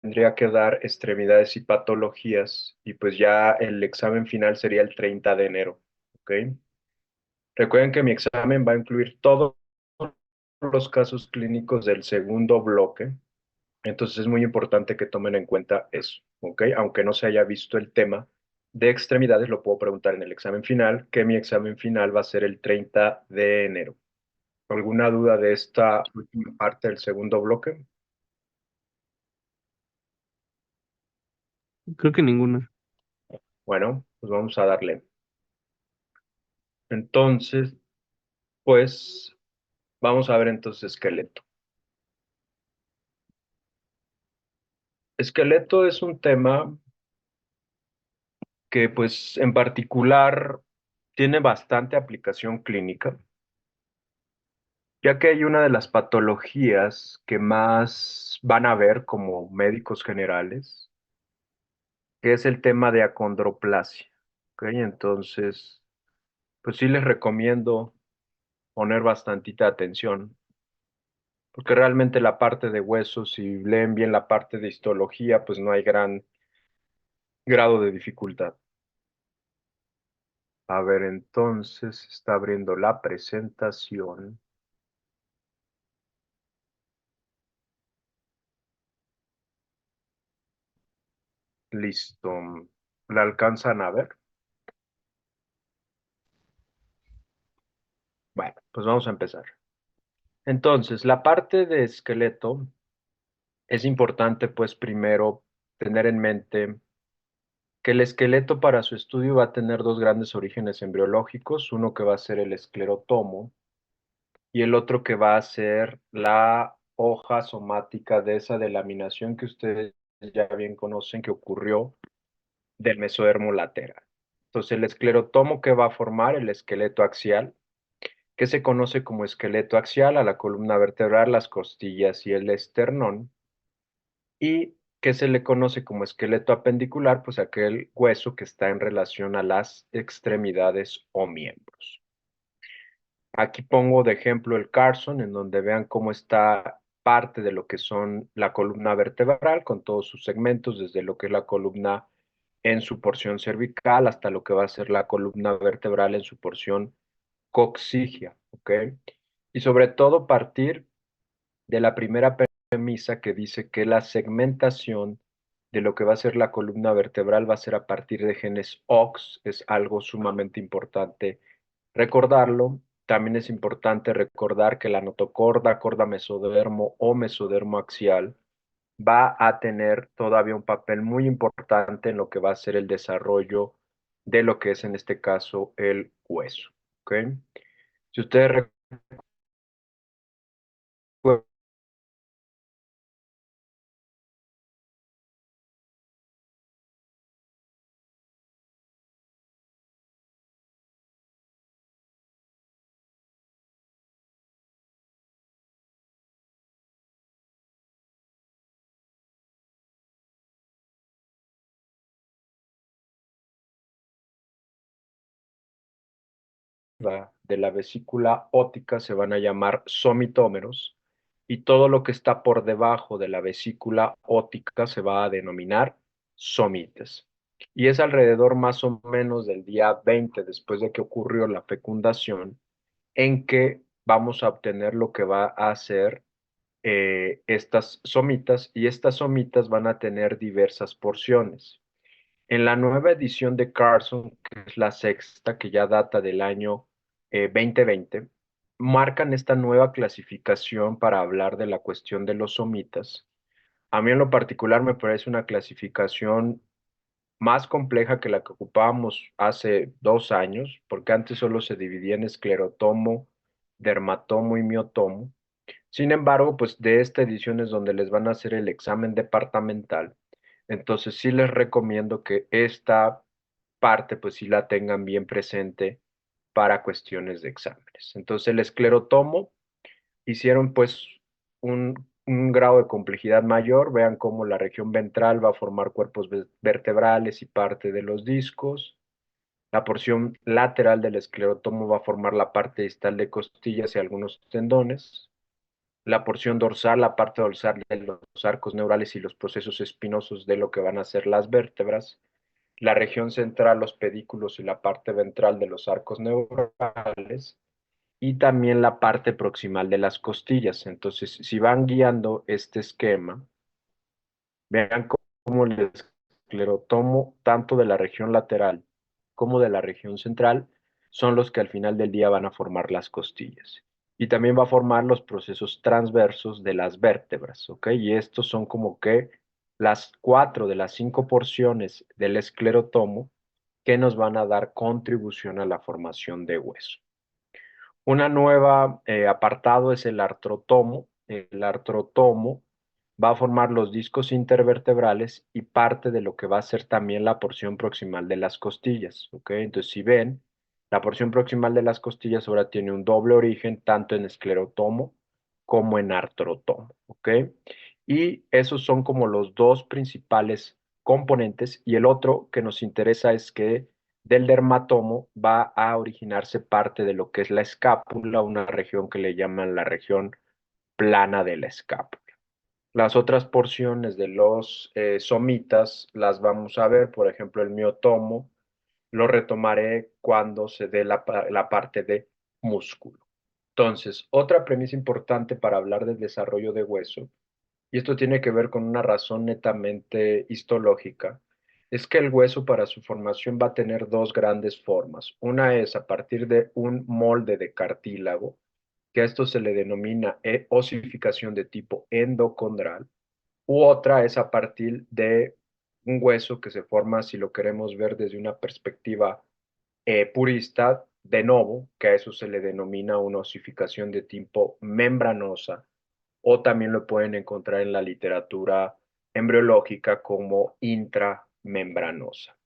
tendría que dar extremidades y patologías y pues ya el examen final sería el 30 de enero, ¿ok? Recuerden que mi examen va a incluir todos los casos clínicos del segundo bloque, entonces es muy importante que tomen en cuenta eso, ¿ok? Aunque no se haya visto el tema de extremidades, lo puedo preguntar en el examen final, que mi examen final va a ser el 30 de enero. ¿Alguna duda de esta última parte del segundo bloque? Creo que ninguna. Bueno, pues vamos a darle. Entonces, pues vamos a ver entonces esqueleto. Esqueleto es un tema que pues en particular tiene bastante aplicación clínica, ya que hay una de las patologías que más van a ver como médicos generales, que es el tema de acondroplasia. ¿Ok? Entonces, pues sí les recomiendo poner bastantita atención, porque realmente la parte de huesos, si leen bien la parte de histología, pues no hay gran grado de dificultad. A ver, entonces está abriendo la presentación. Listo. ¿La alcanzan a ver? Bueno, pues vamos a empezar. Entonces, la parte de esqueleto es importante, pues primero tener en mente que el esqueleto para su estudio va a tener dos grandes orígenes embriológicos, uno que va a ser el esclerotomo y el otro que va a ser la hoja somática de esa delaminación que ustedes ya bien conocen que ocurrió del mesodermo lateral. Entonces, el esclerotomo que va a formar el esqueleto axial, que se conoce como esqueleto axial a la columna vertebral, las costillas y el esternón, y que se le conoce como esqueleto apendicular, pues aquel hueso que está en relación a las extremidades o miembros. Aquí pongo de ejemplo el Carson, en donde vean cómo está parte de lo que son la columna vertebral con todos sus segmentos, desde lo que es la columna en su porción cervical hasta lo que va a ser la columna vertebral en su porción coxigia, ¿ok? Y sobre todo partir de la primera premisa que dice que la segmentación de lo que va a ser la columna vertebral va a ser a partir de genes OX, es algo sumamente importante recordarlo. También es importante recordar que la notocorda, corda mesodermo o mesodermo axial va a tener todavía un papel muy importante en lo que va a ser el desarrollo de lo que es en este caso el hueso. ¿Ok? Si ustedes recuerdan de la vesícula óptica se van a llamar somitómeros y todo lo que está por debajo de la vesícula óptica se va a denominar somites. Y es alrededor más o menos del día 20 después de que ocurrió la fecundación en que vamos a obtener lo que va a ser estas somitas y estas somitas van a tener diversas porciones. En la nueva edición de Carson, que es la sexta, que ya data del año 2020, marcan esta nueva clasificación para hablar de la cuestión de los somitas. A mí en lo particular me parece una clasificación más compleja que la que ocupábamos hace 2 años, porque antes solo se dividía en esclerotomo, dermatomo y miotomo. Sin embargo, pues de esta edición es donde les van a hacer el examen departamental. Entonces sí les recomiendo que esta parte pues sí la tengan bien presente para cuestiones de exámenes. Entonces el esclerotomo hicieron pues un grado de complejidad mayor. Vean cómo la región ventral va a formar cuerpos vertebrales y parte de los discos. La porción lateral del esclerotomo va a formar la parte distal de costillas y algunos tendones. la porción dorsal, la parte dorsal de los arcos neurales y los procesos espinosos de lo que van a ser las vértebras, la región central, los pedículos y la parte ventral de los arcos neurales, y también la parte proximal de las costillas. Entonces, si van guiando este esquema, vean cómo el esclerotomo, tanto de la región lateral como de la región central, son los que al final del día van a formar las costillas. Y también va a formar los procesos transversos de las vértebras, ¿ok? Y estos son como que las 4 de las 5 porciones del esclerotomo que nos van a dar contribución a la formación de hueso. Una nueva apartado es el artrotomo. El artrotomo va a formar los discos intervertebrales y parte de lo que va a ser también la porción proximal de las costillas, ¿ok? Entonces, si ven, la porción proximal de las costillas ahora tiene un doble origen, tanto en esclerotomo como en artrotomo, ¿ok? Y esos son como los dos principales componentes. Y el otro que nos interesa es que del dermatomo va a originarse parte de lo que es la escápula, una región que le llaman la región plana de la escápula. Las otras porciones de los somitas las vamos a ver, por ejemplo, el miotomo, lo retomaré cuando se dé la parte de músculo. Entonces, otra premisa importante para hablar del desarrollo de hueso, y esto tiene que ver con una razón netamente histológica, es que el hueso para su formación va a tener dos grandes formas. Una es a partir de un molde de cartílago, que a esto se le denomina osificación de tipo endocondral, u otra es a partir de un hueso que se forma, si lo queremos ver desde una perspectiva purista, de novo, que a eso se le denomina una osificación de tipo membranosa, o también lo pueden encontrar en la literatura embriológica como intramembranosa.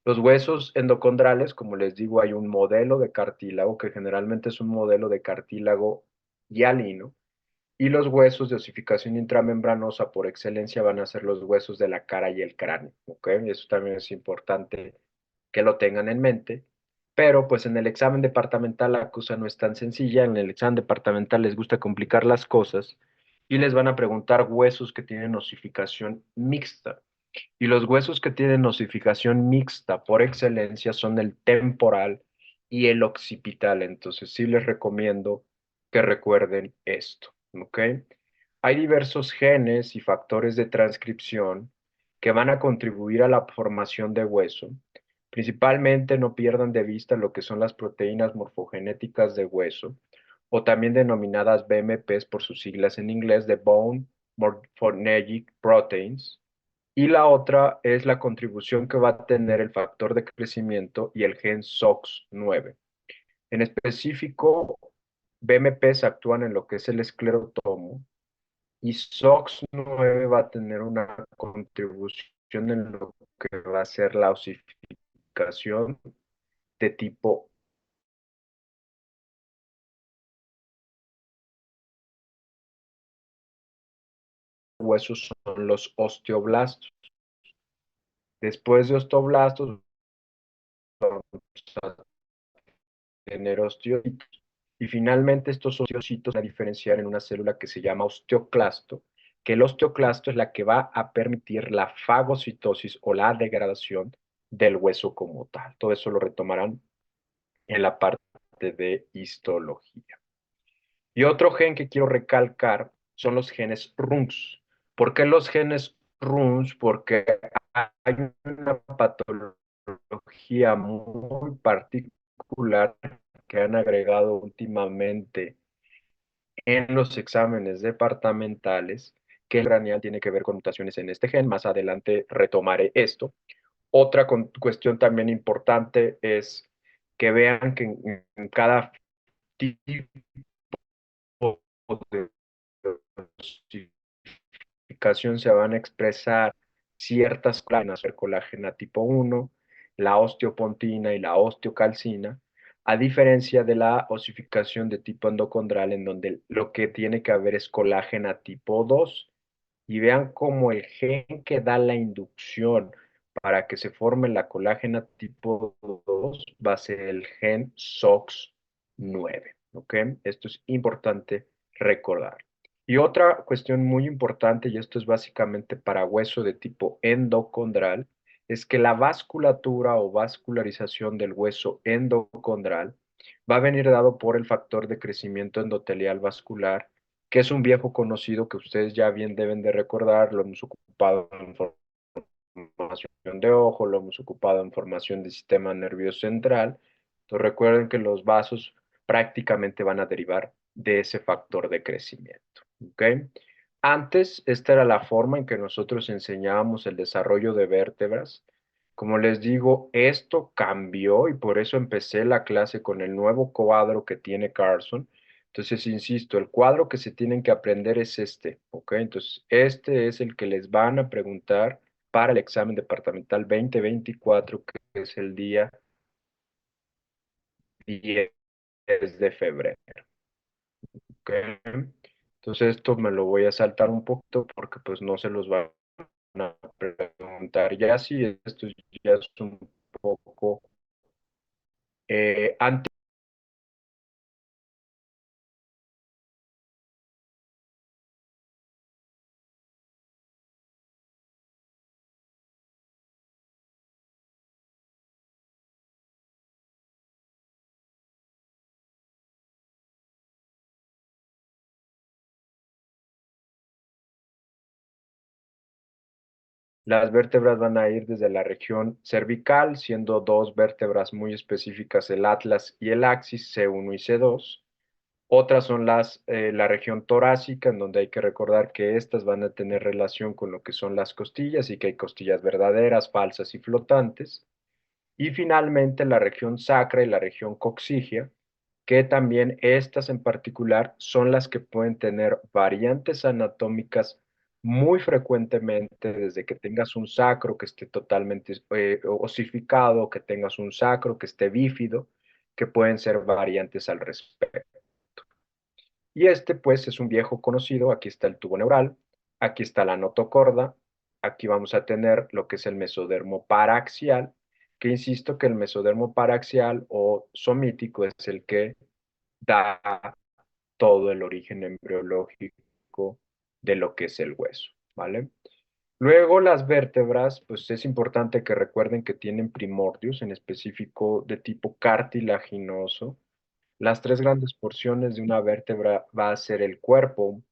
Los huesos endocondrales, como les digo, hay un modelo de cartílago que generalmente es un modelo de cartílago hialino, y los huesos de osificación intramembranosa por excelencia van a ser los huesos de la cara y el cráneo, ¿ok? Eso también es importante que lo tengan en mente. Pero pues en el examen departamental la cosa no es tan sencilla. En el examen departamental les gusta complicar las cosas y les van a preguntar huesos que tienen osificación mixta. Y los huesos que tienen osificación mixta por excelencia son el temporal y el occipital. Entonces sí les recomiendo que recuerden esto, ¿ok? Hay diversos genes y factores de transcripción que van a contribuir a la formación de hueso. Principalmente no pierdan de vista lo que son las proteínas morfogenéticas de hueso, o también denominadas BMPs por sus siglas en inglés, de Bone Morphogenetic Proteins. Y la otra es la contribución que va a tener el factor de crecimiento y el gen SOX9. En específico, BMPs actúan en lo que es el esclerotomo y SOX9 va a tener una contribución en lo que va a ser la osificación de tipo huesos, son los osteoblastos. Después de osteoblastos vamos a tener osteocitos. Y finalmente estos osteocitos van a diferenciar en una célula que se llama osteoclasto, que el osteoclasto es la que va a permitir la fagocitosis o la degradación del hueso como tal. Todo eso lo retomarán en la parte de histología. Y otro gen que quiero recalcar son los genes RUNX. ¿Por qué los genes RUNX? Porque hay una patología muy particular que han agregado últimamente en los exámenes departamentales, que el craneal tiene que ver con mutaciones en este gen. Más adelante retomaré esto. Otra cuestión también importante es que vean que en cada tipo de dosificación se van a expresar ciertas colágenas, el colágena tipo 1, la osteopontina y la osteocalcina, a diferencia de la osificación de tipo endocondral, en donde lo que tiene que haber es colágena tipo 2. Y vean cómo el gen que da la inducción para que se forme la colágena tipo 2 va a ser el gen SOX9. ¿Ok? Esto es importante recordar. Y otra cuestión muy importante, y esto es básicamente para hueso de tipo endocondral, es que la vasculatura o vascularización del hueso endocondral va a venir dado por el factor de crecimiento endotelial vascular, que es un viejo conocido que ustedes ya bien deben de recordar, lo hemos ocupado en formación de ojo, lo hemos ocupado en formación del sistema nervioso central. Entonces recuerden que los vasos prácticamente van a derivar de ese factor de crecimiento. ¿Ok? Antes, esta era la forma en que nosotros enseñábamos el desarrollo de vértebras. Como les digo, esto cambió y por eso empecé la clase con el nuevo cuadro que tiene Carson. Entonces, insisto, el cuadro que se tienen que aprender es este, ¿ok? Entonces, este es el que les van a preguntar para el examen departamental 2024, que es el día 10 de febrero. ¿Ok? Entonces esto me lo voy a saltar un poquito porque pues no se los van a preguntar ya si esto ya es un poco antes. Las vértebras van a ir desde la región cervical, siendo dos vértebras muy específicas, el atlas y el axis, C1 y C2. Otras son la región torácica, en donde hay que recordar que estas van a tener relación con lo que son las costillas y que hay costillas verdaderas, falsas y flotantes. Y finalmente la región sacra y la región coxígea, que también estas en particular son las que pueden tener variantes anatómicas muy frecuentemente, desde que tengas un sacro que esté totalmente osificado, que tengas un sacro que esté bífido, que pueden ser variantes al respecto. Y este, pues, es un viejo conocido. Aquí está el tubo neural, aquí está la notocorda, aquí vamos a tener lo que es el mesodermo paraxial, que insisto que el mesodermo paraxial o somítico es el que da todo el origen embriológico de lo que es el hueso, ¿vale? Luego las vértebras, pues es importante que recuerden que tienen primordios, en específico de tipo cartilaginoso. Las tres grandes porciones de una vértebra va a ser el cuerpo,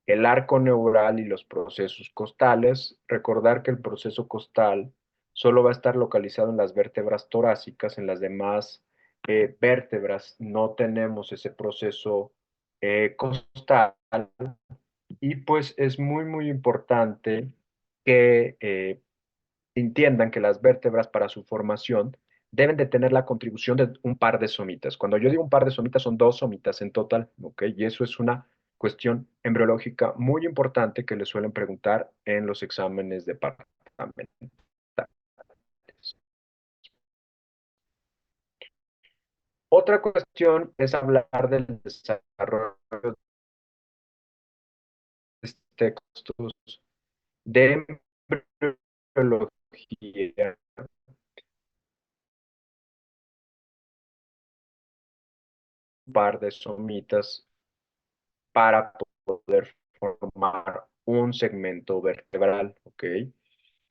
el arco neural y los procesos costales. Recordar que el proceso costal solo va a estar localizado en las vértebras torácicas, en las demás vértebras no tenemos ese proceso costal. Y pues es muy, muy importante que entiendan que las vértebras para su formación deben de tener la contribución de un par de somitas. Cuando yo digo un par de somitas, son dos somitas en total, ¿ok? Y eso es una cuestión embriológica muy importante que le suelen preguntar en los exámenes departamentales. Otra cuestión es hablar del desarrollo de textos de embriología, un par de somitas para poder formar un segmento vertebral, ¿ok?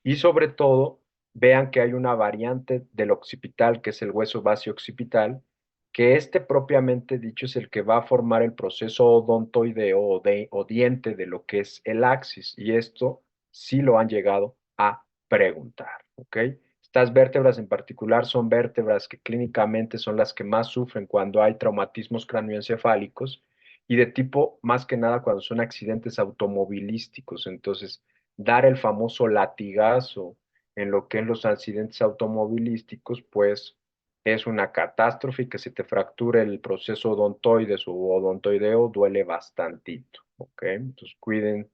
Y sobre todo, vean que hay una variante del occipital, que es el hueso base occipital, que este propiamente dicho es el que va a formar el proceso odontoideo o diente de lo que es el axis. Y esto sí lo han llegado a preguntar, ¿ok? Estas vértebras en particular son vértebras que clínicamente son las que más sufren cuando hay traumatismos cranioencefálicos y de tipo, más que nada, cuando son accidentes automovilísticos. Entonces, dar el famoso latigazo en lo que es los accidentes automovilísticos, pues es una catástrofe y que se te fracture el proceso odontoides o odontoideo duele bastantito, ¿ok? Entonces cuiden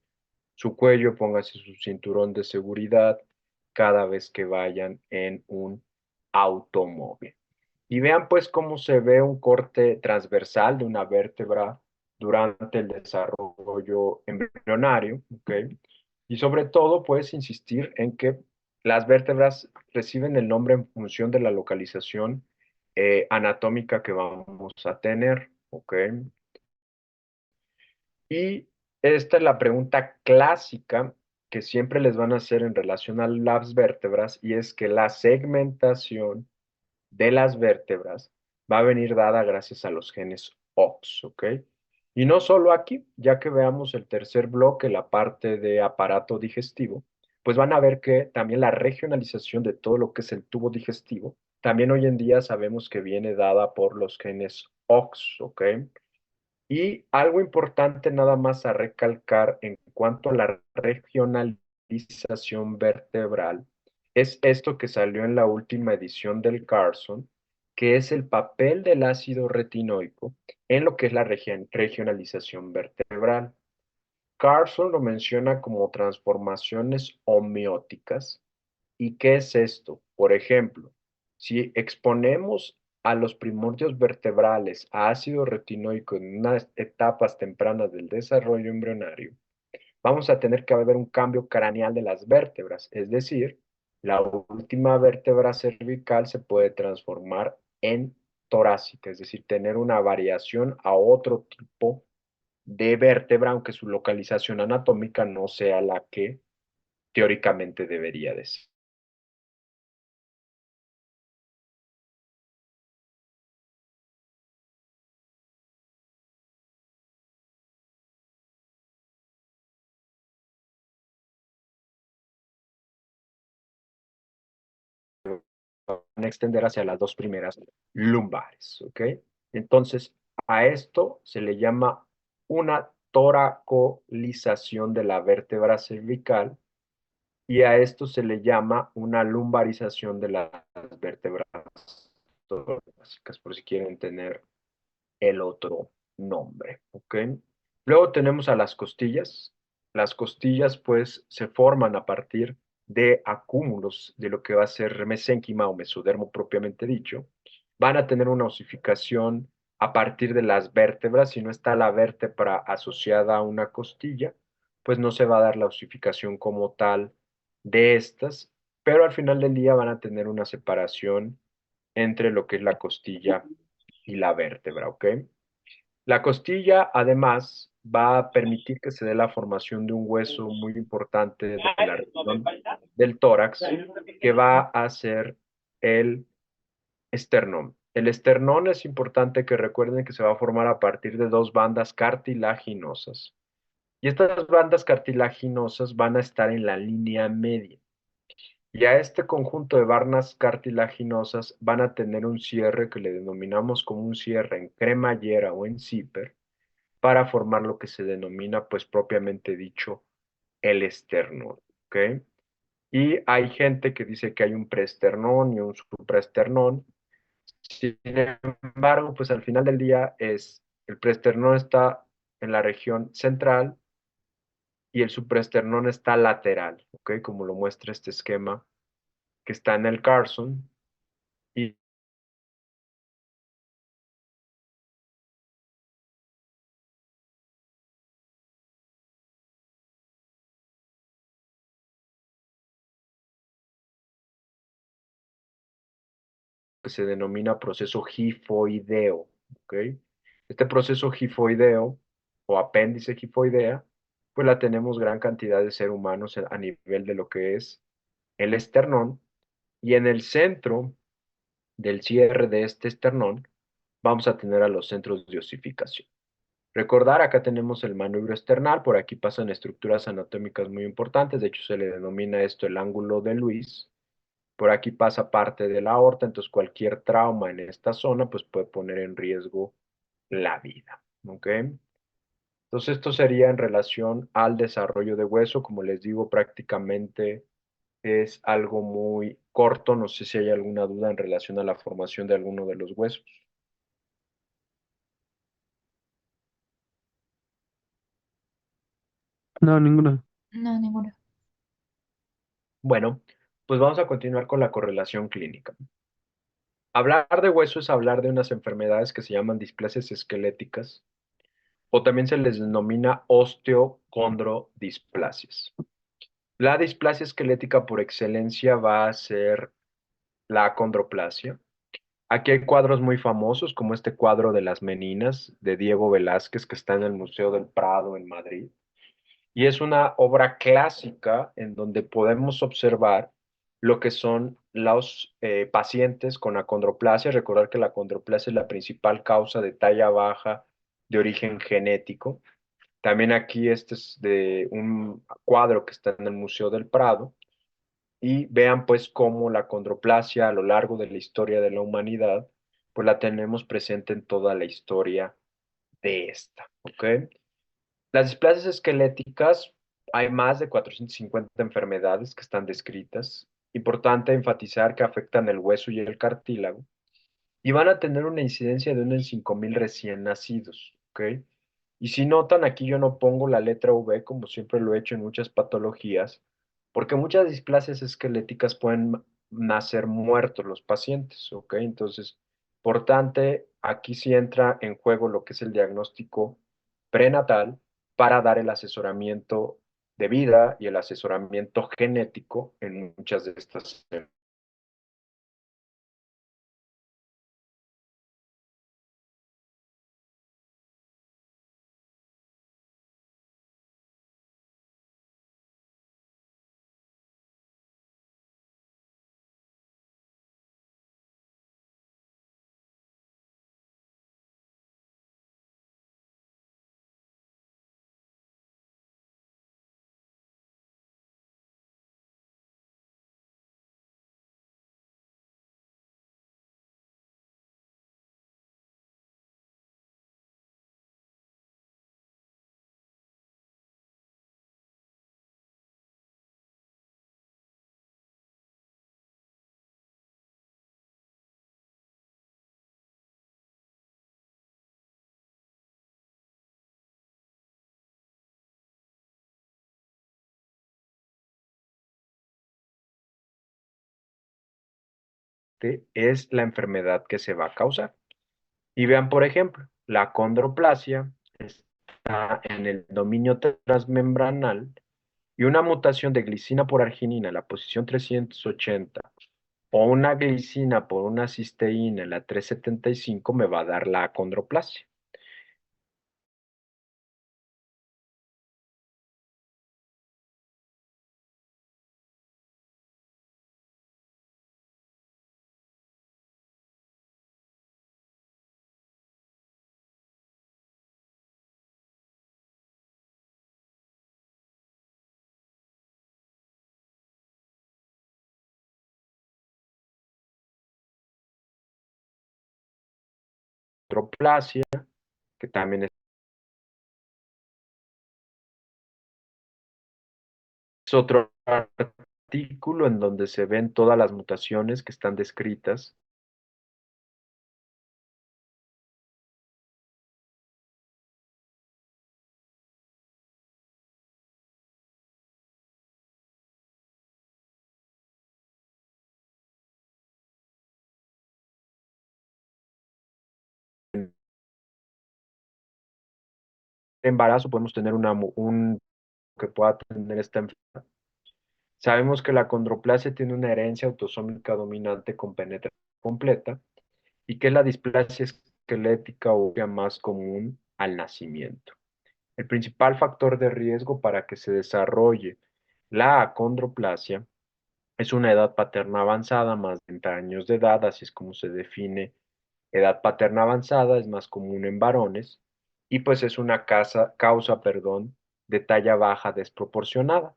su cuello, pónganse su cinturón de seguridad cada vez que vayan en un automóvil. Y vean pues cómo se ve un corte transversal de una vértebra durante el desarrollo embrionario, ¿ok? Y sobre todo puedes insistir en que las vértebras reciben el nombre en función de la localización anatómica que vamos a tener, ¿ok? Y esta es la pregunta clásica que siempre les van a hacer en relación a las vértebras y es que la segmentación de las vértebras va a venir dada gracias a los genes OX, ¿ok? Y no solo aquí, ya que veamos el tercer bloque, la parte de aparato digestivo, pues van a ver que también la regionalización de todo lo que es el tubo digestivo, también hoy en día sabemos que viene dada por los genes OX, ¿ok? Y algo importante nada más a recalcar en cuanto a la regionalización vertebral es esto que salió en la última edición del Carson, que es el papel del ácido retinoico en lo que es la regionalización vertebral. Carson lo menciona como transformaciones homeóticas. ¿Y qué es esto? Por ejemplo, si exponemos a los primordios vertebrales a ácido retinoico en unas etapas tempranas del desarrollo embrionario, vamos a tener que haber un cambio craneal de las vértebras, es decir, la última vértebra cervical se puede transformar en torácica, es decir, tener una variación a otro tipo de vértebra, aunque su localización anatómica no sea la que teóricamente debería de ser. Van a extender hacia las dos primeras lumbares, ¿ok? Entonces, a esto se le llama una toracolización de la vértebra cervical y a esto se le llama una lumbarización de las vértebras torácicas, por si quieren tener el otro nombre, ¿ok? Luego tenemos a las costillas. Las costillas, pues, se forman a partir de acúmulos de lo que va a ser mesénquima o mesodermo propiamente dicho. Van a tener una osificación a partir de las vértebras. Si no está la vértebra asociada a una costilla, pues no se va a dar la osificación como tal de estas, pero al final del día van a tener una separación entre lo que es la costilla y la vértebra, ¿ok? La costilla, además, va a permitir que se dé la formación de un hueso muy importante de la región del tórax, que va a ser el esternón. El esternón es importante que recuerden que se va a formar a partir de dos bandas cartilaginosas. Y estas bandas cartilaginosas van a estar en la línea media. Y a este conjunto de barnas cartilaginosas van a tener un cierre que le denominamos como un cierre en cremallera o en zipper para formar lo que se denomina, pues propiamente dicho, el esternón, ¿ok? Y hay gente que dice que hay un preesternón y un supraesternón. Sin embargo, pues al final del día es, el preesternón está en la región central y el supraesternón está lateral, ¿ok? Como lo muestra este esquema que está en el Carson. Y que se denomina proceso gifoideo, ¿ok? Este proceso gifoideo o apéndice gifoidea, pues la tenemos gran cantidad de seres humanos a nivel de lo que es el esternón y en el centro del cierre de este esternón vamos a tener a los centros de osificación. Recordar, acá tenemos el manubrio esternal, por aquí pasan estructuras anatómicas muy importantes, de hecho se le denomina esto el ángulo de Luis. Por aquí pasa parte de la aorta, entonces cualquier trauma en esta zona pues puede poner en riesgo la vida, ¿ok? Entonces esto sería en relación al desarrollo de hueso, como les digo, prácticamente es algo muy corto, no sé si hay alguna duda en relación a la formación de alguno de los huesos. No, ninguna. No, ninguna. Bueno, pues vamos a continuar con la correlación clínica. Hablar de hueso es hablar de unas enfermedades que se llaman displasias esqueléticas o también se les denomina osteocondrodisplasias. La displasia esquelética por excelencia va a ser la acondroplasia. Aquí hay cuadros muy famosos, como este cuadro de las meninas de Diego Velázquez, que está en el Museo del Prado en Madrid. y es una obra clásica en donde podemos observar lo que son los pacientes con acondroplasia. Recordar que la acondroplasia es la principal causa de talla baja de origen genético. También aquí este es de un cuadro que está en el Museo del Prado y vean pues cómo la acondroplasia a lo largo de la historia de la humanidad pues la tenemos presente en toda la historia de esta, ¿ok? Las displasias esqueléticas, hay más de 450 enfermedades que están descritas. Importante enfatizar que afectan el hueso y el cartílago y van a tener una incidencia de 1 en 5,000 recién nacidos, ¿ok? Y si notan, aquí yo no pongo la letra V como siempre lo he hecho en muchas patologías, porque muchas displasias esqueléticas pueden nacer muertos los pacientes, ¿ok? Entonces, importante, aquí sí entra en juego lo que es el diagnóstico prenatal para dar el asesoramiento de vida y el asesoramiento genético en muchas de estas es la enfermedad que se va a causar. Y vean, por ejemplo, la acondroplasia está en el dominio transmembranal y una mutación de glicina por arginina en la posición 380 o una glicina por una cisteína en la 375 me va a dar la acondroplasia. Acondroplasia, que también es otro artículo en donde se ven todas las mutaciones que están descritas en embarazo. Podemos tener un que pueda tener esta enfermedad. Sabemos que la condroplasia tiene una herencia autosómica dominante con penetración completa y que es la displasia esquelética o más común al nacimiento. El principal factor de riesgo para que se desarrolle la acondroplasia es una edad paterna avanzada, más de 30 años de edad, así es como se define edad paterna avanzada, es más común en varones y pues es una causa, de talla baja desproporcionada.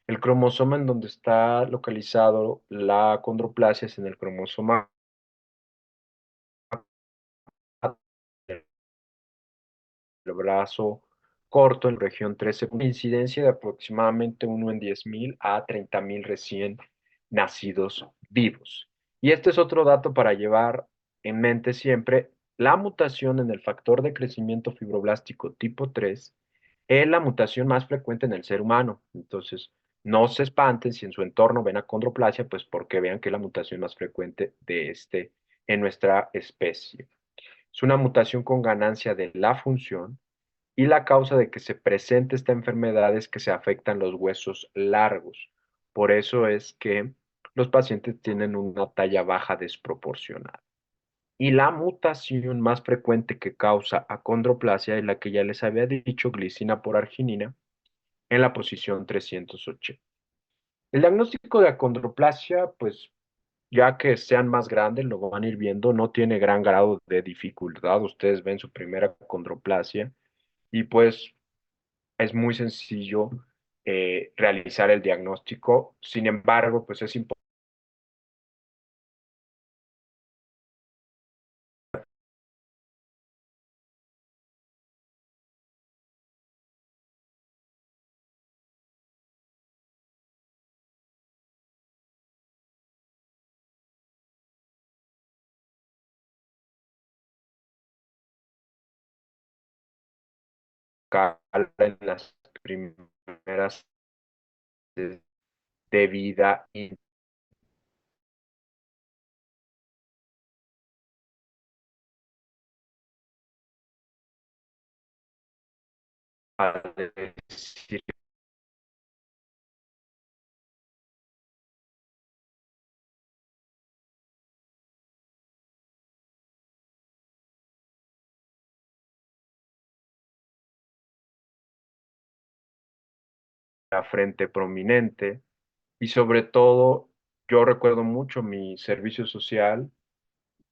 El cromosoma en donde está localizado la acondroplasia es en el cromosoma del brazo corto, en región 13, una incidencia de aproximadamente 1 en 10,000 a 30,000 recién nacidos vivos. Y este es otro dato para llevar en mente siempre. La mutación en el factor de crecimiento fibroblástico tipo 3 es la mutación más frecuente en el ser humano. Entonces, no se espanten si en su entorno ven acondroplasia, pues porque vean que es la mutación más frecuente de este en nuestra especie. Es una mutación con ganancia de la función y la causa de que se presente esta enfermedad es que se afectan los huesos largos. Por eso es que los pacientes tienen una talla baja desproporcionada. Y la mutación más frecuente que causa acondroplasia es la que ya les había dicho, glicina por arginina, en la posición 380. El diagnóstico de acondroplasia, pues ya que sean más grandes, lo van a ir viendo, no tiene gran grado de dificultad. Ustedes ven su primera acondroplasia y pues es muy sencillo realizar el diagnóstico. Sin embargo, pues es importante en las primeras de vida y decir la frente prominente y sobre todo, yo recuerdo mucho mi servicio social.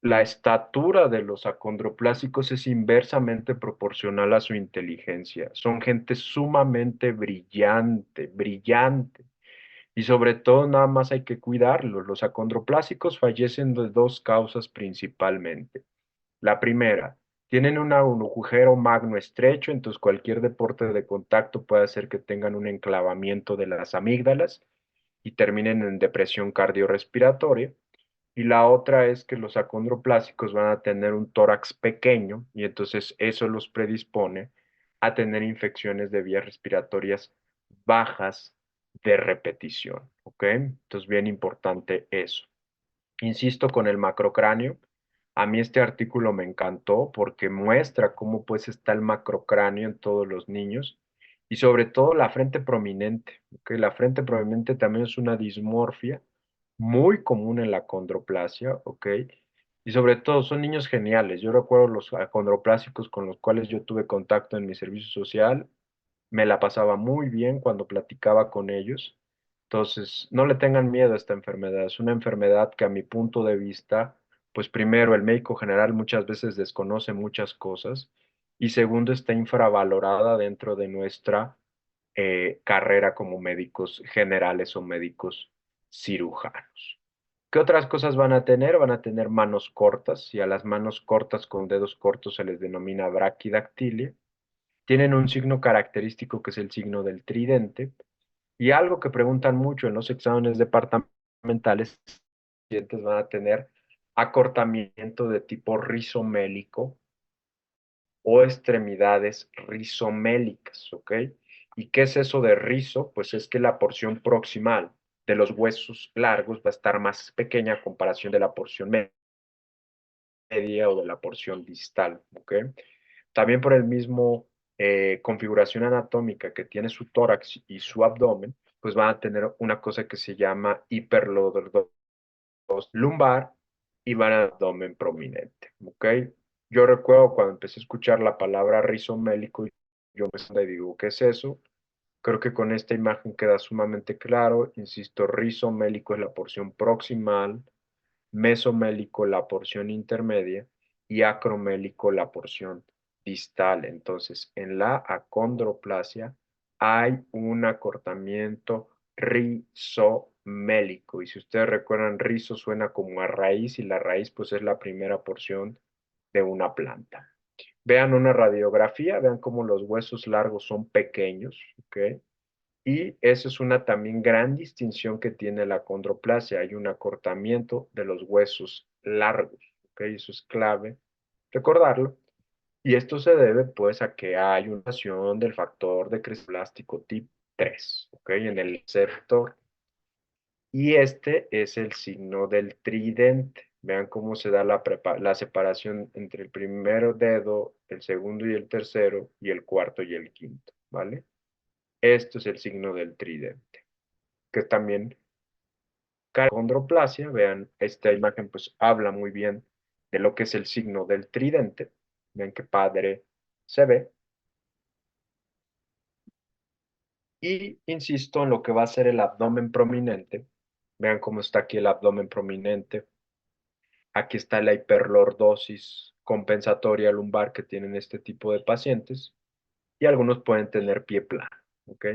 La estatura de los acondroplásicos es inversamente proporcional a su inteligencia. Son gente sumamente brillante, brillante. Y sobre todo, nada más hay que cuidarlos. Los acondroplásicos fallecen de dos causas principalmente. La primera, tienen un agujero magno estrecho, entonces cualquier deporte de contacto puede hacer que tengan un enclavamiento de las amígdalas y terminen en depresión cardiorrespiratoria. Y la otra es que los acondroplásicos van a tener un tórax pequeño y entonces eso los predispone a tener infecciones de vías respiratorias bajas de repetición. ¿Ok? Entonces, bien importante eso. Insisto con el macrocráneo. A mí este artículo me encantó porque muestra cómo pues está el macrocráneo en todos los niños y sobre todo la frente prominente. ¿Ok? La frente prominente también es una dismorfia muy común en la acondroplasia, ¿ok? Y sobre todo son niños geniales. Yo recuerdo los acondroplásicos con los cuales yo tuve contacto en mi servicio social, me la pasaba muy bien cuando platicaba con ellos. Entonces, no le tengan miedo a esta enfermedad. Es una enfermedad que a mi punto de vista, pues primero, el médico general muchas veces desconoce muchas cosas y segundo, está infravalorada dentro de nuestra carrera como médicos generales o médicos cirujanos. ¿Qué otras cosas van a tener? Van a tener manos cortas y a las manos cortas con dedos cortos se les denomina braquidactilia. Tienen un signo característico que es el signo del tridente y algo que preguntan mucho en los exámenes departamentales, los pacientes van a tener acortamiento de tipo rizomélico o extremidades rizomélicas, ¿ok? ¿Y qué es eso de rizo? Pues es que la porción proximal de los huesos largos va a estar más pequeña a comparación de la porción media o de la porción distal, ¿ok? También por el mismo configuración anatómica que tiene su tórax y su abdomen, pues van a tener una cosa que se llama hiperlordosis lumbar y van al abdomen prominente, ¿ok? Yo recuerdo cuando empecé a escuchar la palabra rizomélico, yo me digo, ¿qué es eso? Creo que con esta imagen queda sumamente claro. Insisto, rizomélico es la porción proximal, mesomélico la porción intermedia y acromélico la porción distal. Entonces, en la acondroplasia hay un acortamiento rizomélico. Y si ustedes recuerdan, rizo suena como a raíz y la raíz pues es la primera porción de una planta. Vean una radiografía, vean cómo los huesos largos son pequeños, ¿ok? Y eso es una también gran distinción que tiene la acondroplasia. Hay un acortamiento de los huesos largos, ¿ok? Eso es clave recordarlo. Y esto se debe pues a que hay una acción del factor de crecimiento plástico tipo 3, ¿ok? En el sector. Y este es el signo del tridente. Vean cómo se da la separación entre el primer dedo, el segundo y el tercero, y el cuarto y el quinto, ¿vale? Esto es el signo del tridente, que también acondroplasia, vean, esta imagen pues habla muy bien de lo que es el signo del tridente. Vean qué padre se ve. Y insisto en lo que va a ser el abdomen prominente. Vean cómo está aquí el abdomen prominente. Aquí está la hiperlordosis compensatoria lumbar que tienen este tipo de pacientes. Y algunos pueden tener pie plano, ¿ok?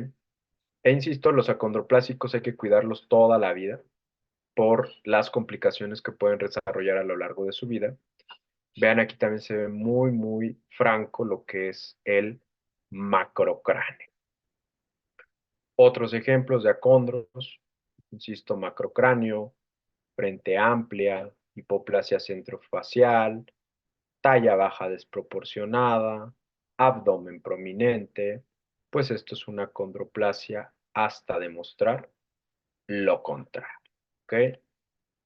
E insisto, los acondroplásicos hay que cuidarlos toda la vida por las complicaciones que pueden desarrollar a lo largo de su vida. Vean, aquí también se ve muy, muy franco lo que es el macrocráneo. Otros ejemplos de acondros, insisto, macrocráneo, frente amplia, hipoplasia centrofacial, talla baja desproporcionada, abdomen prominente, pues esto es una acondroplasia hasta demostrar lo contrario, ¿ok?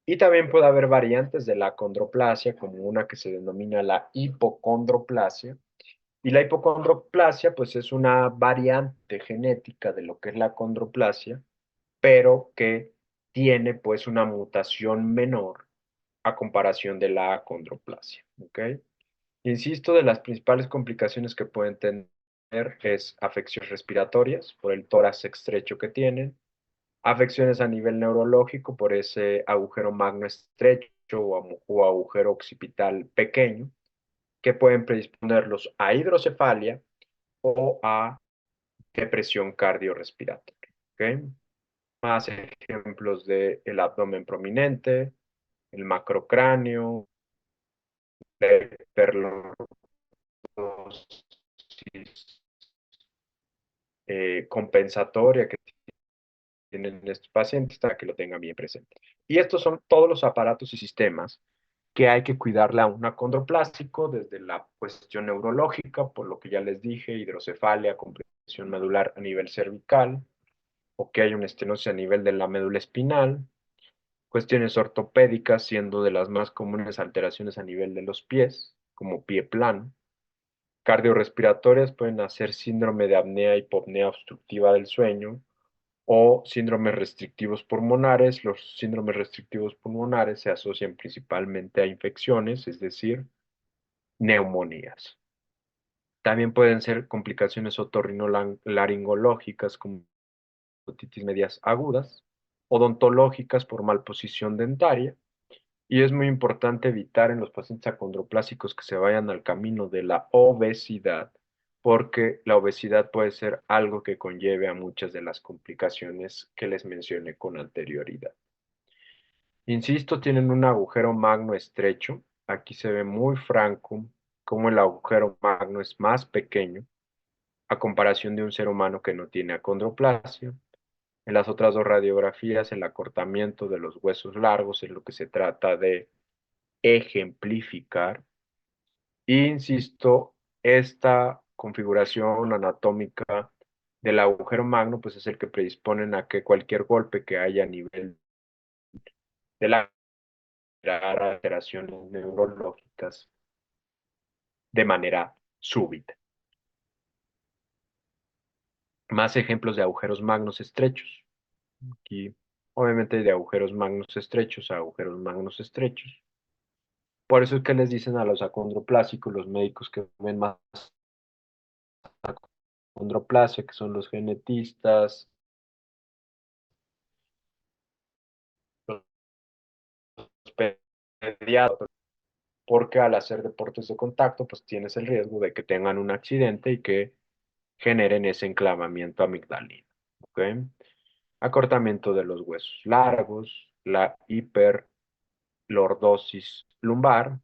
Y también puede haber variantes de la acondroplasia, como una que se denomina la hipocondroplasia. Y la hipocondroplasia, pues es una variante genética de lo que es la acondroplasia, pero que tiene pues una mutación menor a comparación de la acondroplasia, ¿ok? Insisto, de las principales complicaciones que pueden tener es afecciones respiratorias por el tórax estrecho que tienen, afecciones a nivel neurológico por ese agujero magno estrecho o agujero occipital pequeño, que pueden predisponerlos a hidrocefalia o a depresión cardiorrespiratoria. ¿Ok? Más ejemplos de el abdomen prominente, el macrocráneo, la hiperlordosis compensatoria que tienen estos pacientes para que lo tengan bien presente. Y estos son todos los aparatos y sistemas que hay que cuidarle a un acondroplástico, desde la cuestión neurológica, por lo que ya les dije, hidrocefalia, compresión medular a nivel cervical, o que hay una estenosis a nivel de la médula espinal, cuestiones ortopédicas, siendo de las más comunes alteraciones a nivel de los pies, como pie plano, cardiorrespiratorias pueden hacer síndrome de apnea y hipopnea obstructiva del sueño, o síndromes restrictivos pulmonares. Los síndromes restrictivos pulmonares se asocian principalmente a infecciones, es decir, neumonías. También pueden ser complicaciones otorrinolaringológicas como otitis medias agudas, odontológicas por malposición dentaria, y es muy importante evitar en los pacientes acondroplásicos que se vayan al camino de la obesidad, porque la obesidad puede ser algo que conlleve a muchas de las complicaciones que les mencioné con anterioridad. Insisto, tienen un agujero magno estrecho. Aquí se ve muy franco cómo el agujero magno es más pequeño a comparación de un ser humano que no tiene acondroplasia. En las otras dos radiografías, el acortamiento de los huesos largos es lo que se trata de ejemplificar. Y insisto, esta configuración anatómica del agujero magno, pues es el que predisponen a que cualquier golpe que haya a nivel de la alteraciones neurológicas de manera súbita. Más ejemplos de agujeros magnos estrechos. Aquí, obviamente, de agujeros magnos estrechos a agujeros magnos estrechos. Por eso es que les dicen a los acondroplásicos, los médicos que ven más acondroplasia, que son los genetistas, los pediatras, porque al hacer deportes de contacto, pues tienes el riesgo de que tengan un accidente y que generen ese enclavamiento amigdalino. ¿Ok? Acortamiento de los huesos largos, la hiperlordosis lumbar.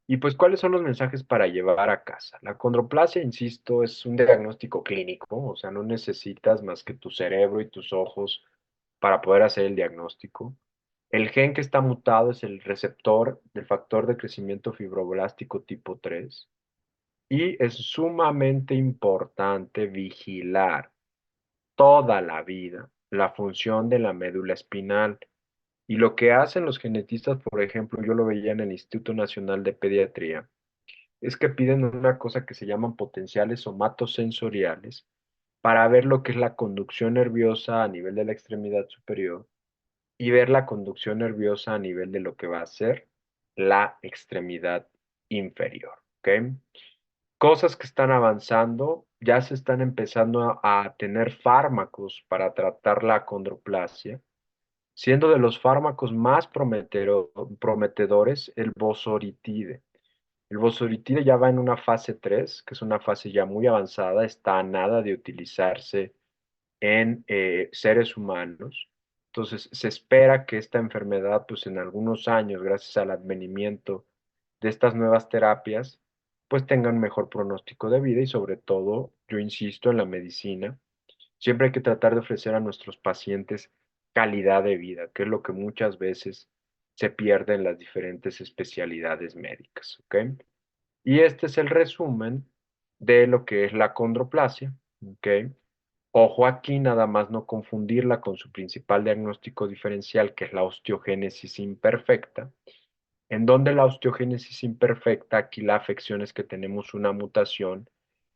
Y pues, ¿cuáles son los mensajes para llevar a casa? La acondroplasia, insisto, es un diagnóstico clínico, o sea, no necesitas más que tu cerebro y tus ojos para poder hacer el diagnóstico. El gen que está mutado es el receptor del factor de crecimiento fibroblástico tipo 3 y es sumamente importante vigilar toda la vida la función de la médula espinal. Y lo que hacen los genetistas, por ejemplo, yo lo veía en el Instituto Nacional de Pediatría, es que piden una cosa que se llaman potenciales somatosensoriales para ver lo que es la conducción nerviosa a nivel de la extremidad superior y ver la conducción nerviosa a nivel de lo que va a ser la extremidad inferior. ¿Ok? Cosas que están avanzando ya se están empezando a tener fármacos para tratar la acondroplasia, siendo de los fármacos más prometedores el bosoritide. El bosoritide ya va en una fase 3, que es una fase ya muy avanzada, está a nada de utilizarse en seres humanos. Entonces, se espera que esta enfermedad, pues en algunos años, gracias al advenimiento de estas nuevas terapias, pues tenga un mejor pronóstico de vida y sobre todo, yo insisto en la medicina, siempre hay que tratar de ofrecer a nuestros pacientes calidad de vida, que es lo que muchas veces se pierde en las diferentes especialidades médicas, ¿ok? Y este es el resumen de lo que es la condroplasia, ¿ok? Ojo aquí, nada más no confundirla con su principal diagnóstico diferencial, que es la osteogénesis imperfecta, en donde la osteogénesis imperfecta, aquí la afección es que tenemos una mutación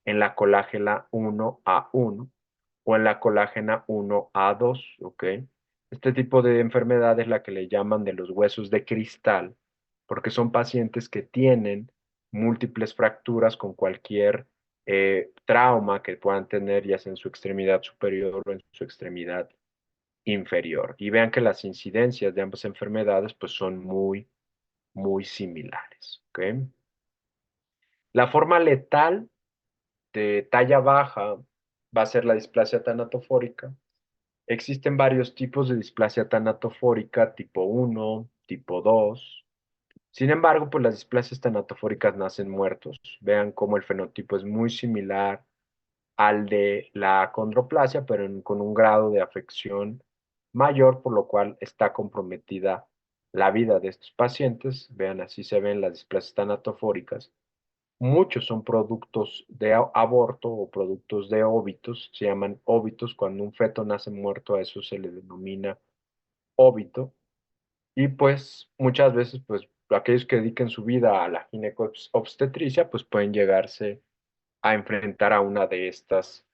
en la colágena 1A1 o en la colágena 1A2, ¿ok? Este tipo de enfermedad es la que le llaman de los huesos de cristal, porque son pacientes que tienen múltiples fracturas con cualquier trauma que puedan tener, ya sea en su extremidad superior o en su extremidad inferior. Y vean que las incidencias de ambas enfermedades pues son muy similares, ¿ok? La forma letal de talla baja va a ser la displasia tanatofórica. Existen varios tipos de displasia tanatofórica, tipo 1, tipo 2. Sin embargo, pues las displasias tanatofóricas nacen muertos. Vean cómo el fenotipo es muy similar al de la acondroplasia, pero con un grado de afección mayor, por lo cual está comprometida la vida de estos pacientes. Vean, así se ven las displasias tanatofóricas. Muchos son productos de aborto o productos de óbitos, se llaman óbitos. Cuando un feto nace muerto, a eso se le denomina óbito. Y pues muchas veces, pues aquellos que dediquen su vida a la ginecobstetricia, pues pueden llegarse a enfrentar a una de estas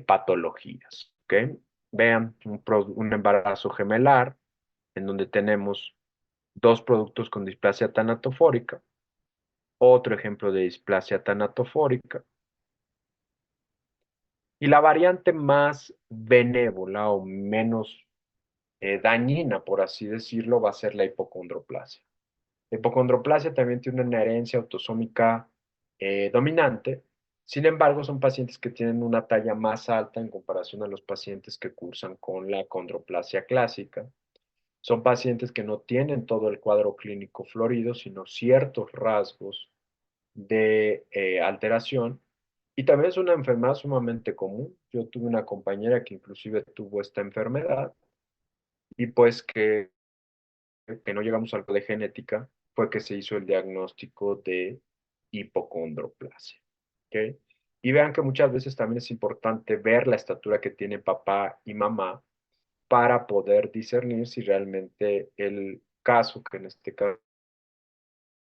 patologías. ¿Ok? Vean un embarazo gemelar en donde tenemos dos productos con displasia tanatofórica, otro ejemplo de displasia tanatofórica, y la variante más benévola o menos dañina, por así decirlo, va a ser la hipocondroplasia. La hipocondroplasia también tiene una herencia autosómica dominante. Sin embargo, son pacientes que tienen una talla más alta en comparación a los pacientes que cursan con la condroplasia clásica. Son pacientes que no tienen todo el cuadro clínico florido, sino ciertos rasgos de alteración. Y también es una enfermedad sumamente común. Yo tuve una compañera que inclusive tuvo esta enfermedad y pues que no llegamos a algo de genética, fue que se hizo el diagnóstico de hipocondroplasia. ¿Ok? Y vean que muchas veces también es importante ver la estatura que tiene papá y mamá para poder discernir si realmente el caso, que en este caso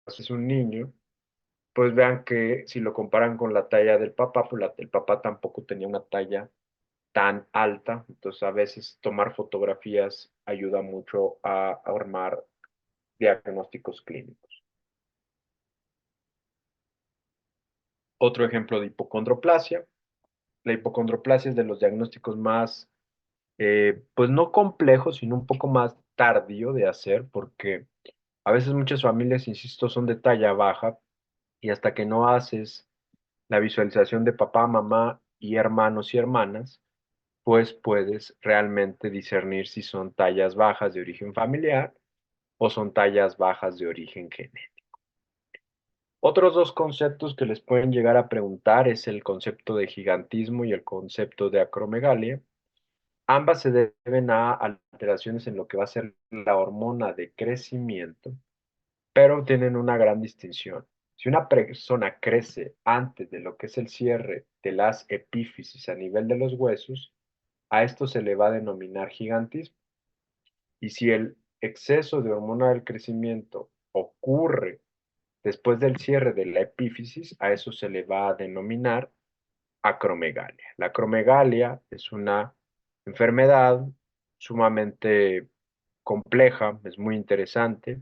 es un niño, pues vean que si lo comparan con la talla del papá, pues el papá tampoco tenía una talla tan alta, entonces a veces tomar fotografías ayuda mucho a armar diagnósticos clínicos. Otro ejemplo de hipocondroplasia. La hipocondroplasia es de los diagnósticos más, pues no complejos, sino un poco más tardío de hacer, porque a veces muchas familias, insisto, son de talla baja y hasta que no haces la visualización de papá, mamá y hermanos y hermanas, pues puedes realmente discernir si son tallas bajas de origen familiar o son tallas bajas de origen genético. Otros dos conceptos que les pueden llegar a preguntar es el concepto de gigantismo y el concepto de acromegalia. Ambas se deben a alteraciones en lo que va a ser la hormona de crecimiento, pero tienen una gran distinción. Si una persona crece antes de lo que es el cierre de las epífisis a nivel de los huesos, a esto se le va a denominar gigantismo. Y si el exceso de hormona del crecimiento ocurre después del cierre de la epífisis, a eso se le va a denominar acromegalia. La acromegalia es una enfermedad sumamente compleja, es muy interesante.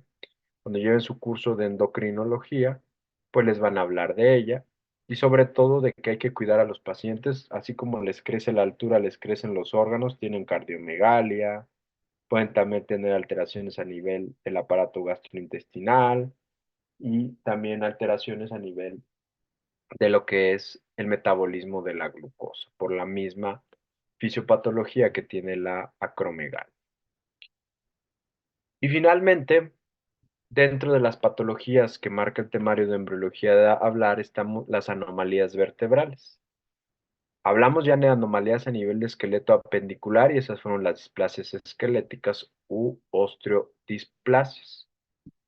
Cuando lleven su curso de endocrinología, pues les van a hablar de ella. y sobre todo de que hay que cuidar a los pacientes, así como les crece la altura, les crecen los órganos, tienen cardiomegalia, pueden también tener alteraciones a nivel del aparato gastrointestinal y también alteraciones a nivel de lo que es el metabolismo de la glucosa, por la misma fisiopatología que tiene la acromegalia. Y finalmente, dentro de las patologías que marca el temario de embriología de hablar están las anomalías vertebrales. Hablamos ya de anomalías a nivel de esqueleto apendicular y esas fueron las displasias esqueléticas u osteodisplasias.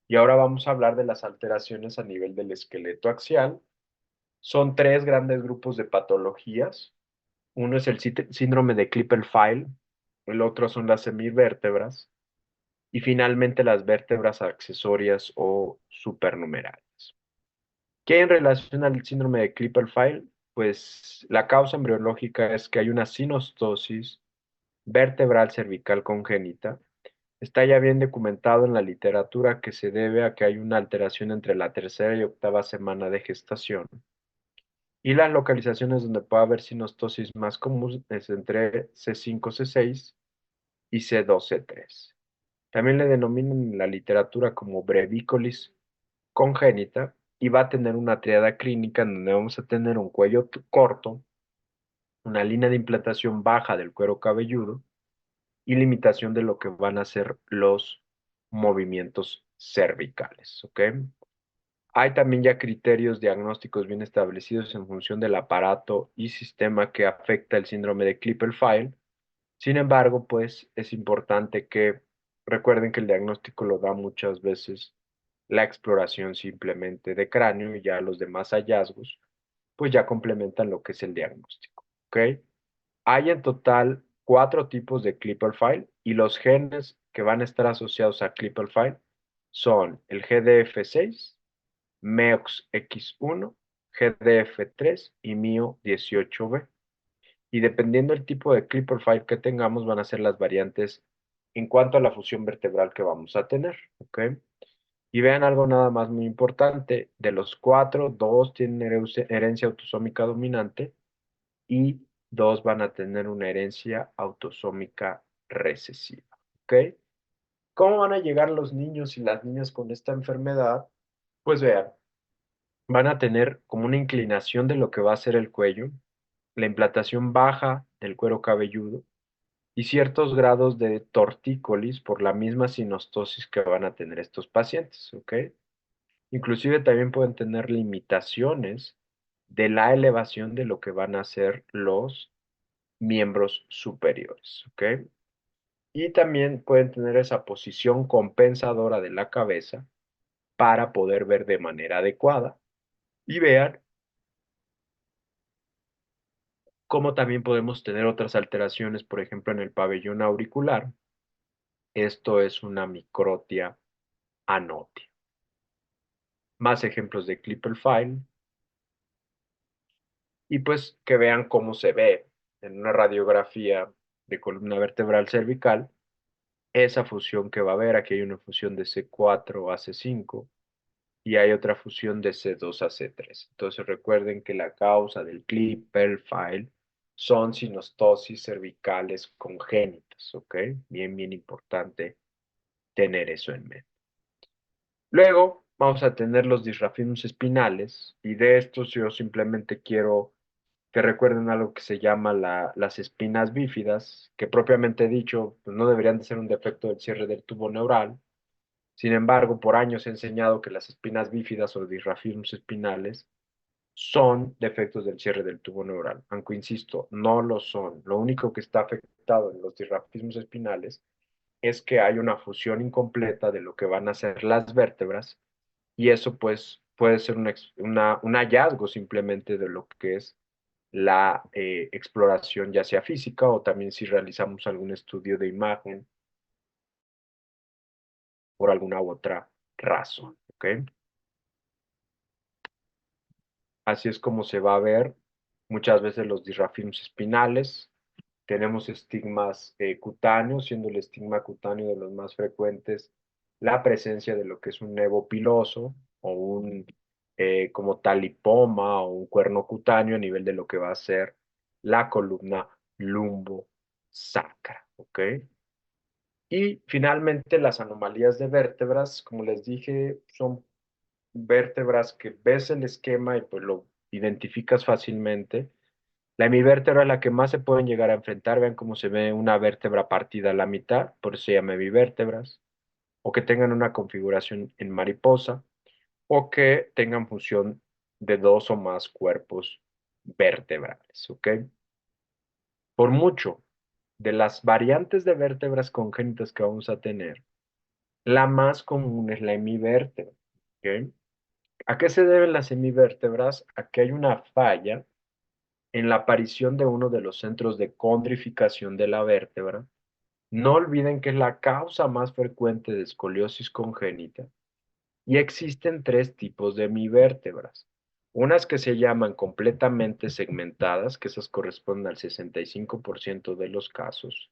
Y ahora vamos a hablar de las alteraciones a nivel del esqueleto axial. Son tres grandes grupos de patologías. Uno es el síndrome de Klippel-Feil, el otro son las semivértebras y finalmente las vértebras accesorias o supernumerarias. ¿Qué en relación al síndrome de Klippel-Feil? Pues la causa embriológica es que hay una sinostosis vertebral cervical congénita. Está ya bien documentado en la literatura que se debe a que hay una alteración entre la tercera y octava semana de gestación. Y las localizaciones donde puede haber sinostosis más comunes es entre C5, C6 y C2, C3. También le denominan en la literatura como brevícolis congénita y va a tener una triada clínica en donde vamos a tener un cuello corto, una línea de implantación baja del cuero cabelludo y limitación de lo que van a ser los movimientos cervicales, ¿ok? Hay también ya criterios diagnósticos bien establecidos en función del aparato y sistema que afecta el síndrome de Klippel-Feil. Sin embargo, pues es importante que recuerden que el diagnóstico lo da muchas veces la exploración simplemente de cráneo y ya los demás hallazgos, pues ya complementan lo que es el diagnóstico, ¿ok? Hay en total 4 tipos de Klippel-Feil y los genes que van a estar asociados a Klippel-Feil son el GDF6, MEOXX1, GDF3 y MIO18B. Y dependiendo del tipo de Klippel-Feil que tengamos, van a ser las variantes en cuanto a la fusión vertebral que vamos a tener, ¿ok? Y vean algo nada más muy importante, de los 4, 2 tienen herencia autosómica dominante y 2 van a tener una herencia autosómica recesiva, ¿ok? ¿Cómo van a llegar los niños y las niñas con esta enfermedad? Pues vean, van a tener como una inclinación de lo que va a ser el cuello, la implantación baja del cuero cabelludo y ciertos grados de tortícolis por la misma sinostosis que van a tener estos pacientes, ¿ok? Inclusive también pueden tener limitaciones de la elevación de lo que van a ser los miembros superiores, ¿ok? Y también pueden tener esa posición compensadora de la cabeza para poder ver de manera adecuada. Y vean cómo también podemos tener otras alteraciones, por ejemplo, en el pabellón auricular. Esto es una microtia anotia. Más ejemplos de Klippel-Feil y pues que vean cómo se ve en una radiografía de columna vertebral cervical esa fusión que va a haber. Aquí hay una fusión de C4 a C5 y hay otra fusión de C2 a C3. Entonces recuerden que la causa del Klippel-Feil son sinostosis cervicales congénitas, ¿ok? Bien, bien importante tener eso en mente. Luego vamos a tener los disrafismos espinales y de estos yo simplemente quiero que recuerden algo que se llama las espinas bífidas, que propiamente dicho pues no deberían de ser un defecto del cierre del tubo neural. Sin embargo, por años he enseñado que las espinas bífidas o disrafismos espinales son defectos del cierre del tubo neural, aunque insisto, no lo son. Lo único que está afectado en los disrafismos espinales es que hay una fusión incompleta de lo que van a ser las vértebras y eso pues puede ser un hallazgo simplemente de lo que es la exploración ya sea física o también si realizamos algún estudio de imagen por alguna u otra razón, ¿ok? Así es como se va a ver muchas veces los disrafismos espinales. Tenemos estigmas cutáneos, siendo el estigma cutáneo de los más frecuentes la presencia de lo que es un nevo piloso o un como tal lipoma o un cuerno cutáneo a nivel de lo que va a ser la columna lumbosacra, ¿ok? Y finalmente las anomalías de vértebras, como les dije, son vértebras que ves el esquema y pues lo identificas fácilmente. La hemivértebra es la que más se pueden llegar a enfrentar. Vean cómo se ve una vértebra partida a la mitad, por eso se llama hemivértebras, o que tengan una configuración en mariposa, o que tengan función de dos o más cuerpos vertebrales, ¿ok? Por mucho de las variantes de vértebras congénitas que vamos a tener, la más común es la hemivértebra, ¿ok? ¿A qué se deben las hemivértebras? A que hay una falla en la aparición de uno de los centros de condrificación de la vértebra. No olviden que es la causa más frecuente de escoliosis congénita y existen tres tipos de hemivértebras. Unas que se llaman completamente segmentadas, que esas corresponden al 65% de los casos.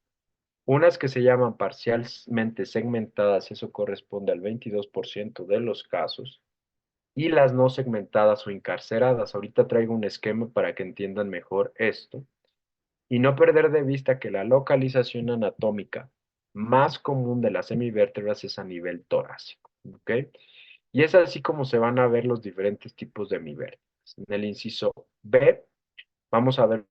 Unas que se llaman parcialmente segmentadas, eso corresponde al 22% de los casos. Y las no segmentadas o encarceradas. Ahorita traigo un esquema para que entiendan mejor esto. Y no perder de vista que la localización anatómica más común de las semivértebras es a nivel torácico, ¿ok? Y es así como se van a ver los diferentes tipos de hemivértebras. En el inciso B, vamos a ver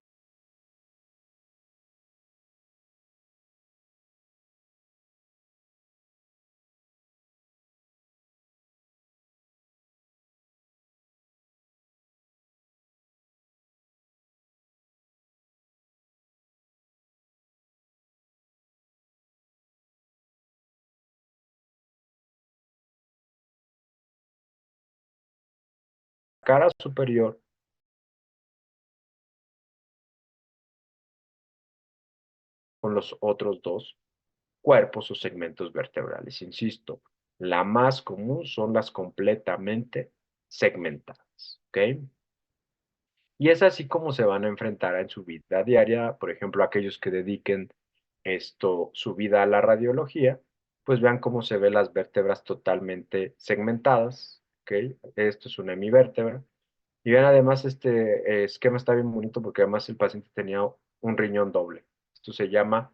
cara superior con los otros dos cuerpos o segmentos vertebrales. Insisto, la más común son las completamente segmentadas, ¿ok? Y es así como se van a enfrentar en su vida diaria, por ejemplo, aquellos que dediquen su vida a la radiología, pues vean cómo se ven las vértebras totalmente segmentadas, ¿ok? Esto es una hemivértebra. Y vean además este esquema está bien bonito porque además el paciente tenía un riñón doble. Esto se llama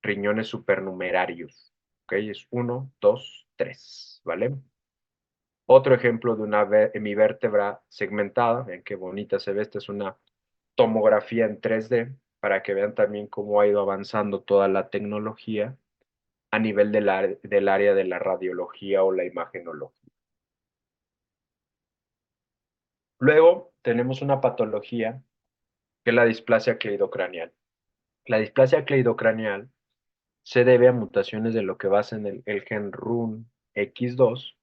riñones supernumerarios, ¿ok? Es uno, dos, tres, ¿vale? Otro ejemplo de una hemivértebra segmentada, vean qué bonita se ve, esta es una tomografía en 3D para que vean también cómo ha ido avanzando toda la tecnología a nivel del área de la radiología o la imagenología. Luego tenemos una patología que es la displasia cleidocranial. La displasia cleidocranial se debe a mutaciones de lo que va a ser el gen RUNX2.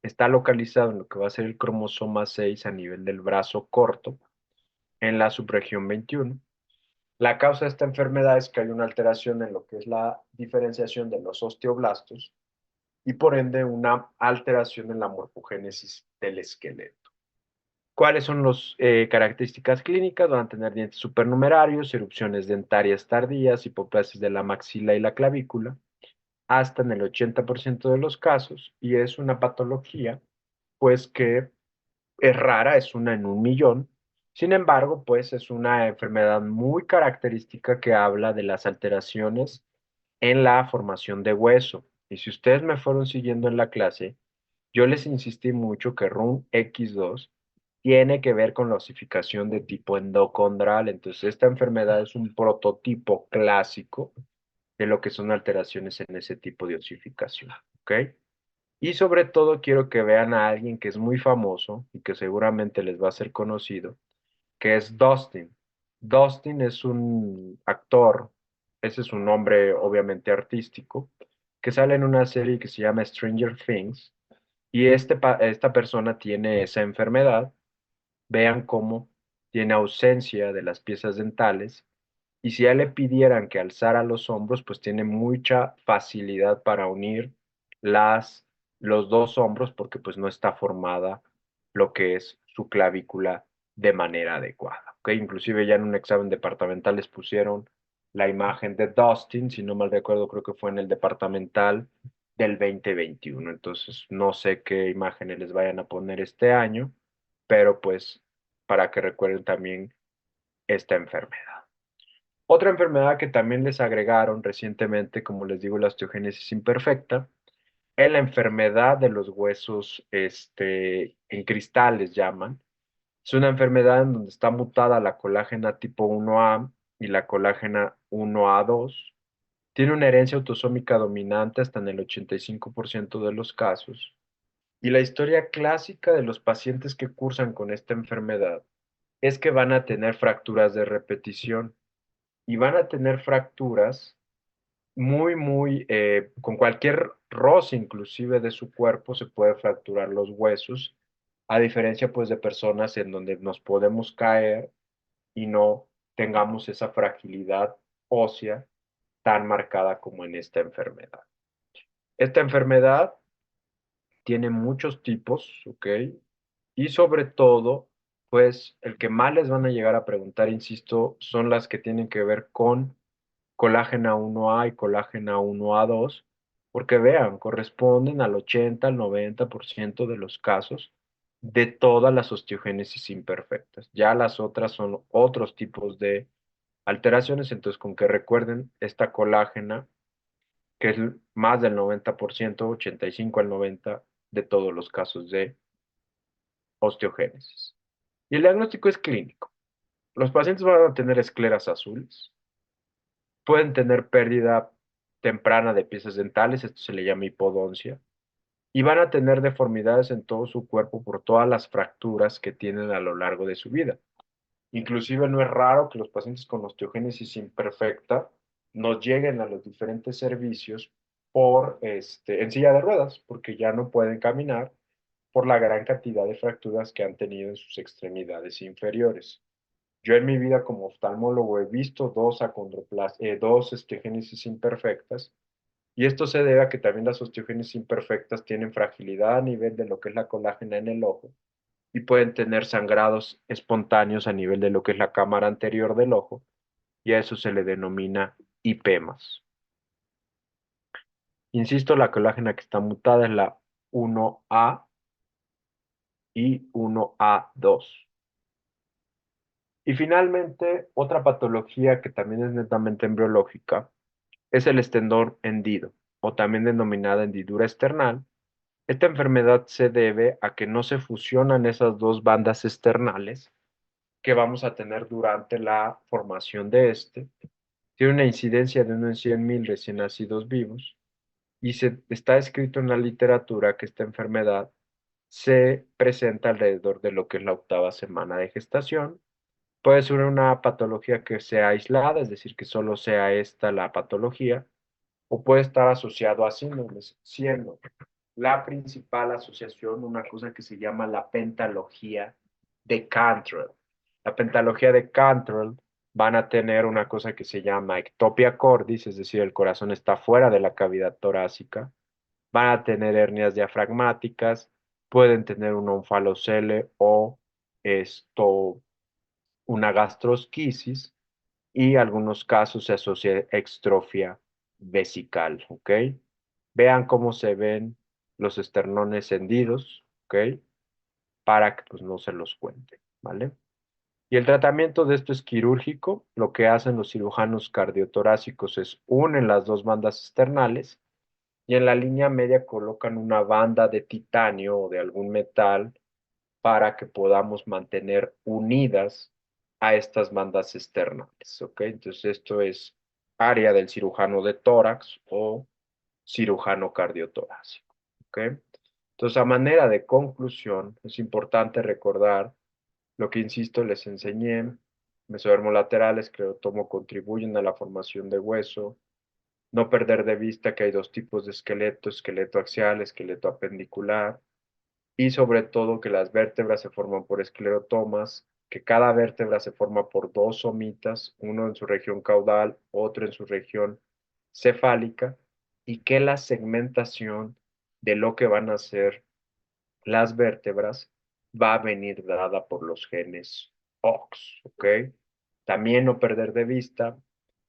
Está localizado en lo que va a ser el cromosoma 6 a nivel del brazo corto, en la subregión 21. La causa de esta enfermedad es que hay una alteración en lo que es la diferenciación de los osteoblastos y por ende una alteración en la morfogénesis del esqueleto. ¿Cuáles son las características clínicas? Van a tener dientes supernumerarios, erupciones dentarias tardías, hipoplasia de la maxila y la clavícula, hasta en el 80% de los casos, y es una patología, pues que es rara, es una en un millón. Sin embargo, pues es una enfermedad muy característica que habla de las alteraciones en la formación de hueso. Y si ustedes me fueron siguiendo en la clase, yo les insistí mucho que RUNX2 tiene que ver con la osificación de tipo endocondral. Entonces, esta enfermedad es un prototipo clásico de lo que son alteraciones en ese tipo de osificación. ¿Ok? Y sobre todo quiero que vean a alguien que es muy famoso y que seguramente les va a ser conocido, que es Dustin. Dustin es un actor, ese es un nombre obviamente artístico, que sale en una serie que se llama Stranger Things y esta persona tiene esa enfermedad. Vean cómo tiene ausencia de las piezas dentales y si a él le pidieran que alzara los hombros, pues tiene mucha facilidad para unir las, los dos hombros porque pues no está formada lo que es su clavícula de manera adecuada. ¿Ok? Inclusive ya en un examen departamental les pusieron la imagen de Dustin, si no mal recuerdo, creo que fue en el departamental del 2021. Entonces, no sé qué imágenes les vayan a poner este año, pero pues para que recuerden también esta enfermedad. Otra enfermedad que también les agregaron recientemente, como les digo, la osteogénesis imperfecta, es la enfermedad de los huesos en cristales, llaman. Es una enfermedad en donde está mutada la colágena tipo 1A y la colágena 1A2. Tiene una herencia autosómica dominante hasta en el 85% de los casos. Y la historia clásica de los pacientes que cursan con esta enfermedad es que van a tener fracturas de repetición y van a tener fracturas con cualquier roce inclusive de su cuerpo se puede fracturar los huesos, a diferencia pues de personas en donde nos podemos caer y no tengamos esa fragilidad ósea tan marcada como en esta enfermedad. Esta enfermedad tiene muchos tipos, ¿ok? Y sobre todo, pues el que más les van a llegar a preguntar, insisto, son las que tienen que ver con colágena 1A y colágena 1A2, porque vean, corresponden al 80 al 90% de los casos de todas las osteogénesis imperfectas. Ya las otras son otros tipos de alteraciones, entonces con que recuerden esta colágena, que es más del 90%, 85 al 90% de todos los casos de osteogénesis. Y el diagnóstico es clínico. Los pacientes van a tener escleras azules, pueden tener pérdida temprana de piezas dentales, esto se le llama hipodoncia, y van a tener deformidades en todo su cuerpo por todas las fracturas que tienen a lo largo de su vida. Inclusive no es raro que los pacientes con osteogénesis imperfecta nos lleguen a los diferentes servicios en silla de ruedas, porque ya no pueden caminar por la gran cantidad de fracturas que han tenido en sus extremidades inferiores. Yo en mi vida como oftalmólogo he visto dos osteogénesis imperfectas, y esto se debe a que también las osteogénesis imperfectas tienen fragilidad a nivel de lo que es la colágena en el ojo y pueden tener sangrados espontáneos a nivel de lo que es la cámara anterior del ojo, y a eso se le denomina hipemas. Insisto, la colágena que está mutada es la 1A y 1A2. Y finalmente, otra patología que también es netamente embriológica es el estendón hendido, o también denominada hendidura external. Esta enfermedad se debe a que no se fusionan esas dos bandas externales que vamos a tener durante la formación de este. Tiene una incidencia de 1 en 100.000 recién nacidos vivos y está escrito en la literatura que esta enfermedad se presenta alrededor de lo que es la octava semana de gestación. Puede ser una patología que sea aislada, es decir, que solo sea esta la patología, o puede estar asociado a síndromes, siendo la principal asociación una cosa que se llama la pentalogía de Cantrell. La pentalogía de Cantrell van a tener una cosa que se llama ectopia cordis, es decir, el corazón está fuera de la cavidad torácica, van a tener hernias diafragmáticas, pueden tener un onfalocele o esto, una gastrosquisis, y en algunos casos se asocia extrofia vesical, ¿ok? Vean cómo se ven los esternones hendidos, ¿ok? Para que pues no se los cuente, ¿vale? Y el tratamiento de esto es quirúrgico. Lo que hacen los cirujanos cardiotorácicos es unen las dos bandas externales y en la línea media colocan una banda de titanio o de algún metal para que podamos mantener unidas a estas bandas externales, ¿ok? Entonces esto es área del cirujano de tórax o cirujano cardiotorácico, ¿ok? Entonces, a manera de conclusión, es importante recordar lo que, insisto, les enseñé. Mesodermos laterales, esclerotomo contribuyen a la formación de hueso. No perder de vista que hay dos tipos de esqueleto, esqueleto axial, esqueleto apendicular, y sobre todo que las vértebras se forman por esclerotomas, que cada vértebra se forma por dos somitas, uno en su región caudal, otro en su región cefálica, y que la segmentación de lo que van a ser las vértebras va a venir dada por los genes OX, ¿ok? También no perder de vista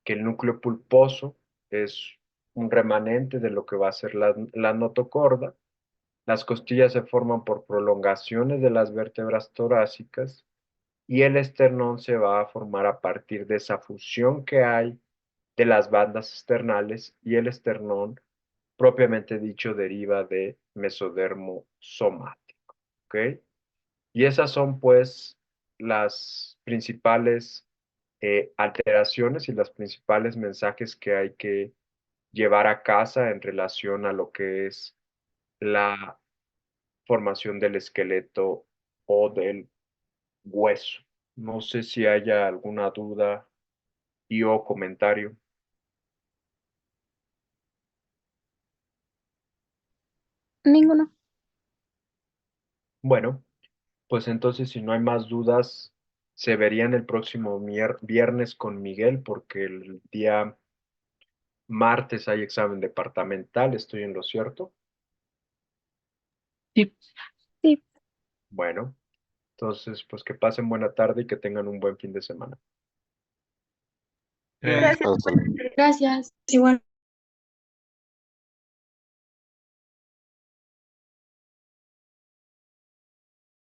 que el núcleo pulposo es un remanente de lo que va a ser la notocorda. Las costillas se forman por prolongaciones de las vértebras torácicas y el esternón se va a formar a partir de esa fusión que hay de las bandas esternales y el esternón propiamente dicho deriva de mesodermo somático, ¿ok? Y esas son pues las principales alteraciones y los principales mensajes que hay que llevar a casa en relación a lo que es la formación del esqueleto o del hueso. No sé si haya alguna duda y o comentario. Ninguno. Bueno, pues entonces si no hay más dudas, se verían el próximo viernes con Miguel porque el día martes hay examen departamental, ¿estoy en lo cierto? Sí. Sí, Bueno, entonces pues que pasen buena tarde y que tengan un buen fin de semana. gracias. Gracias. Igual.